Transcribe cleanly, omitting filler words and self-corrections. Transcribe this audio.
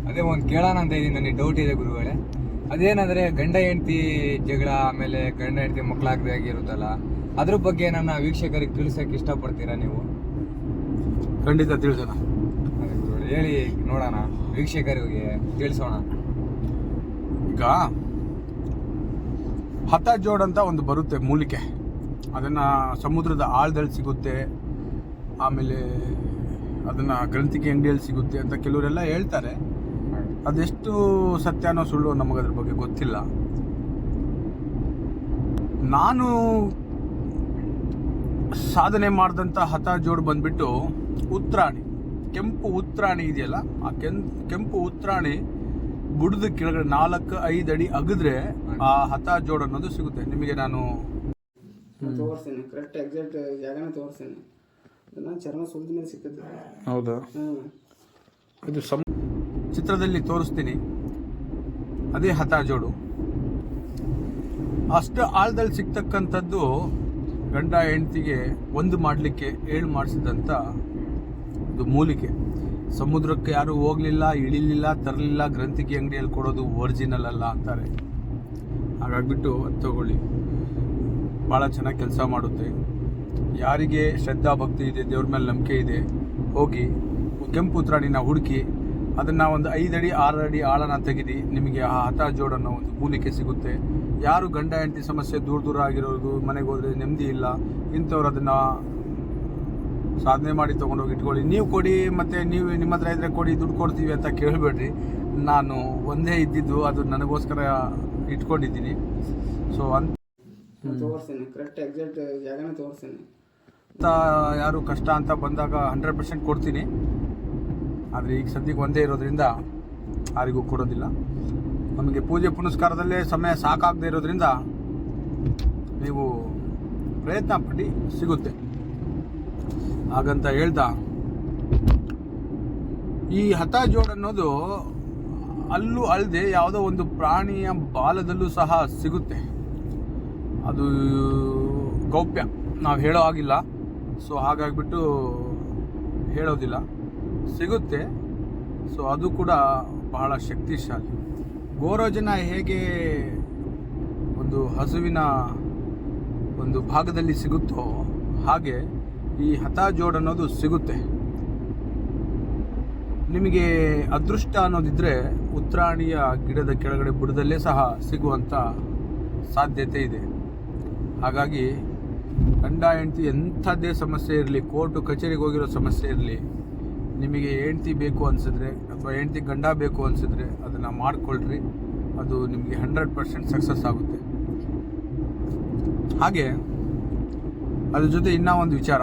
ಅದೇ ಒಂದು ಕೇಳೋಣ ಅಂತ ಇದ್ದೀನಿ, ನನಗೆ ಡೌಟ್ ಇದೆ ಗುರುಗಳೇ. ಅದೇನಂದ್ರೆ ಗಂಡ ಹೆಂಡತಿ ಜಗಳ, ಆಮೇಲೆ ಗಂಡ ಹೆಂಡತಿ ಮಕ್ಕಳಾಗದಾಗಿರುತ್ತಲ್ಲ, ಅದ್ರ ಬಗ್ಗೆ ನನ್ನ ವೀಕ್ಷಕರಿಗೆ ತಿಳಿಸಕ್ಕೆ ಇಷ್ಟಪಡ್ತೀರಾ ನೀವು? ಖಂಡಿತ ತಿಳಿಸೋಣ. ಹೇಳಿ ನೋಡೋಣ, ವೀಕ್ಷಕರಿಗೆ ತಿಳಿಸೋಣ. ಈಗ ಹತ ಜೋಡ್ ಅಂತ ಒಂದು ಬರುತ್ತೆ ಮೂಲಿಕೆ, ಅದನ್ನು ಸಮುದ್ರದ ಆಳದಲ್ಲಿ ಸಿಗುತ್ತೆ, ಆಮೇಲೆ ಅದನ್ನು ಗ್ರಂಥಿಗೆ ಅಂಗಡಿಯಲ್ಲಿ ಸಿಗುತ್ತೆ ಅಂತ ಕೆಲವರೆಲ್ಲ ಹೇಳ್ತಾರೆ. ಅದೆಷ್ಟು ಸತ್ಯನೋ ಸುಳ್ಳು ನಮಗದ್ರ ಬಗ್ಗೆ ಗೊತ್ತಿಲ್ಲ. ನಾನು ಸಾಧನೆ ಮಾಡಿದಂಥ ಹತ ಜೋಡ್ ಬಂದ್ಬಿಟ್ಟು ಉತ್ರಾಣಿ, ಕೆಂಪು ಉತ್ರಾಣಿ ಇದೆಯಲ್ಲ, ಆ ಕೆಂಪು ಉತ್ರಾಣಿ ಬುಡದ ಕೆಳಗಡೆ 4-5 ಅಡಿ ಅಗಿದ್ರೆ ಆ ಹತ ಜೋಡ್ ಅನ್ನೋದು ಸಿಗುತ್ತೆ. ನಿಮಗೆ ನಾನು ತೋರಿಸ್ತೀನಿ, ಕರೆಕ್ಟ್ ಎಕ್ಸಾಕ್ಟ್ ಜಾಗನೇ ತೋರಿಸ್ತೀನಿ. ಅದನ್ನು ಚರ್ಮ ಸುಲಿದ ಮೇಲೆ ಸಿಕ್ಕುತ್ತೆ. ಹೌದಾ? ಇದು ಚಿತ್ರದಲ್ಲಿ ತೋರಿಸ್ತೀನಿ. ಅದೇ ಹತ ಜೋಡು. ಅಷ್ಟು ಆಳದಲ್ಲಿ ಸಿಗ್ತಕ್ಕಂಥದ್ದು ಗಂಡ ಹೆಂಡತಿಗೆ ಒಂದು ಮಾಡಲಿಕ್ಕೆ 7 ಮಾಡಿಸಿದಂಥ ಇದು ಮೂಲಿಕೆ. ಸಮುದ್ರಕ್ಕೆ ಯಾರು ಹೋಗಲಿಲ್ಲ, ಇಳಿಲಿಲ್ಲ, ತರಲಿಲ್ಲ, ಗ್ರಂಥಿಗೆ ಅಂಗಡಿಯಲ್ಲಿ ಕೊಡೋದು ಒರಿಜಿನಲ್ ಅಲ್ಲ ಅಂತಾರೆ. ಹಾಗಾಗ್ಬಿಟ್ಟು ಅದು ತಗೊಳ್ಳಿ, ಭಾಳ ಚೆನ್ನಾಗಿ ಕೆಲಸ ಮಾಡುತ್ತೆ. ಯಾರಿಗೆ ಶ್ರದ್ಧಾ ಭಕ್ತಿ ಇದೆ, ದೇವ್ರ ಮೇಲೆ ನಂಬಿಕೆ ಇದೆ, ಹೋಗಿ ಕೆಂಪು ಉತ್ರಾಣಿನ ಹುಡುಕಿ ಅದನ್ನು ಒಂದು 5 ಅಡಿ 6 ಅಡಿ ಆಳನ ತೆಗೆದು ನಿಮಗೆ ಆ ಹತ ಜೋಡ್ ಅನ್ನೋ ಒಂದು ಮೂಲಿಕೆ ಸಿಗುತ್ತೆ. ಯಾರು ಗಂಡ ಹೆಂಡತಿ ಸಮಸ್ಯೆ ದೂರ ಆಗಿರೋದು, ಮನೆಗೆ ಹೋದರೆ ನೆಮ್ಮದಿ ಇಲ್ಲ, ಇಂಥವ್ರು ಅದನ್ನು ಸಾಧನೆ ಮಾಡಿ ತೊಗೊಂಡೋಗಿ ಇಟ್ಕೊಳ್ಳಿ. ನೀವು ಕೊಡಿ, ಮತ್ತು ನೀವು ನಿಮ್ಮ ಹತ್ರ ಇದ್ದರೆ ಕೊಡಿ, ದುಡ್ಡು ಕೊಡ್ತೀವಿ ಅಂತ ಕೇಳಬೇಡ್ರಿ. ನಾನು ಒಂದೇ ಇದ್ದಿದ್ದು, ಅದು ನನಗೋಸ್ಕರ ಇಟ್ಕೊಂಡಿದ್ದೀನಿ. ಸೊ ಅಂತ ತೋರಿಸ್ತೀನಿ, ಕರೆಕ್ಟ್ ಎಕ್ಸಾಕ್ಟ್ ಜಾಗನೇ ತೋರಿಸ್ತೀನಿ. ಯಾರು ಕಷ್ಟ ಅಂತ ಬಂದಾಗ 100% ಕೊಡ್ತೀನಿ. ಆದರೆ ಈಗ ಸದ್ಯಕ್ಕೆ ಒಂದೇ ಇರೋದ್ರಿಂದ ಯಾರಿಗೂ ಕೊಡೋದಿಲ್ಲ. ನಮಗೆ ಪೂಜೆ ಪುನಸ್ಕಾರದಲ್ಲೇ ಸಮಯ ಸಾಕಾಗದೇ ಇರೋದ್ರಿಂದ ನೀವು ಪ್ರಯತ್ನ ಪಡಿ, ಸಿಗುತ್ತೆ. ಹಾಗಂತ ಹೇಳ್ತಾ, ಈ ಹತ ಜೋಡ್ ಅನ್ನೋದು ಅಲ್ಲೂ ಅಲ್ಲದೆ ಯಾವುದೋ ಒಂದು ಪ್ರಾಣಿಯ ಬಾಲದಲ್ಲೂ ಸಹ ಸಿಗುತ್ತೆ. ಅದು ಗೌಪ್ಯ, ನಾವು ಹೇಳೋ ಆಗಿಲ್ಲ. ಸೊ ಹಾಗಾಗಿಬಿಟ್ಟು ಹೇಳೋದಿಲ್ಲ, ಸಿಗುತ್ತೆ. ಸೊ ಅದು ಕೂಡ ಬಹಳ ಶಕ್ತಿಶಾಲಿ. ಗೋರೋಜನ ಹೇಗೆ ಒಂದು ಹಸುವಿನ ಒಂದು ಭಾಗದಲ್ಲಿ ಸಿಗುತ್ತೋ, ಹಾಗೆ ಈ ಹತ ಜೋಡ್ ಅನ್ನೋದು ಸಿಗುತ್ತೆ. ನಿಮಗೆ ಅದೃಷ್ಟ ಅನ್ನೋದಿದ್ದರೆ ಉತ್ರಾಣಿಯ ಗಿಡದ ಕೆಳಗಡೆ ಬುಡದಲ್ಲೇ ಸಹ ಸಿಗುವಂಥ ಸಾಧ್ಯತೆ ಇದೆ. ಹಾಗಾಗಿ ಗಂಡ ಹೆಂಡತಿ ಎಂಥದ್ದೇ ಸಮಸ್ಯೆ ಇರಲಿ, ಕೋರ್ಟು ಕಚೇರಿಗೆ ಹೋಗಿರೋ ಸಮಸ್ಯೆ ಇರಲಿ, ನಿಮಗೆ ಹೆಂಡತಿ ಬೇಕು ಅನಿಸಿದ್ರೆ ಅಥವಾ ಹೆಂಡತಿ ಗಂಡ ಬೇಕು ಅನಿಸಿದ್ರೆ ಅದನ್ನು ಮಾಡಿಕೊಳ್ಳ್ರಿ. ಅದು ನಿಮಗೆ 100% ಸಕ್ಸಸ್ ಆಗುತ್ತೆ. ಹಾಗೆ ಅದ್ರ ಜೊತೆ ಇನ್ನೂ ಒಂದು ವಿಚಾರ,